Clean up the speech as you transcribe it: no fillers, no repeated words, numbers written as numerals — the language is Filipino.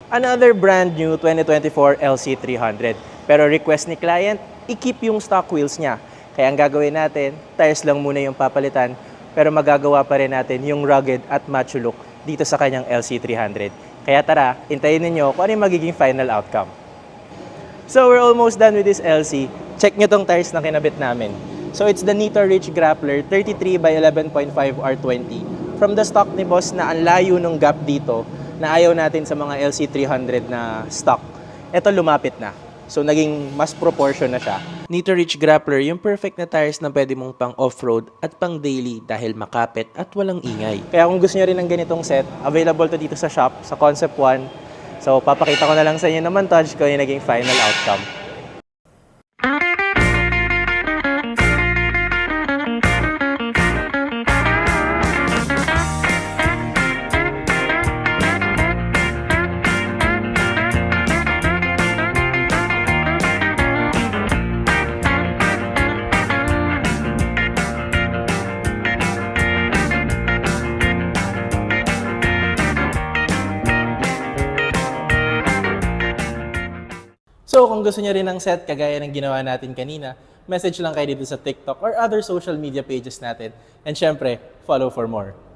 Another brand new 2024 LC300. Pero request ni client, i-keep yung stock wheels niya. Kaya ang gagawin natin, tires lang muna yung papalitan, pero magagawa pa rin natin yung rugged at macho look dito sa kanyang LC300. Kaya tara, hintayin ninyo kung ano yung magiging final outcome. So we're almost done with this LC. Check nyo tong tires na kinabit namin. So it's the Nitto Rich Grappler 33 by 11.5 R20. From the stock ni boss na ang layo ng gap dito na ayaw natin sa mga LC300 na stock. Ito lumapit na. So naging mas proportion na siya. Nitto Rich Grappler, yung perfect na tires na pwede mong pang off-road at pang daily dahil makapit at walang ingay. Kaya kung gusto nyo rin ng ganitong set, available to dito sa shop, sa Concept 1. So papakita ko na lang sa inyo na montage ko yung naging final outcome. So kung gusto niyo rin ng set kagaya ng ginawa natin kanina, message lang kayo dito sa TikTok or other social media pages natin. And syempre, follow for more.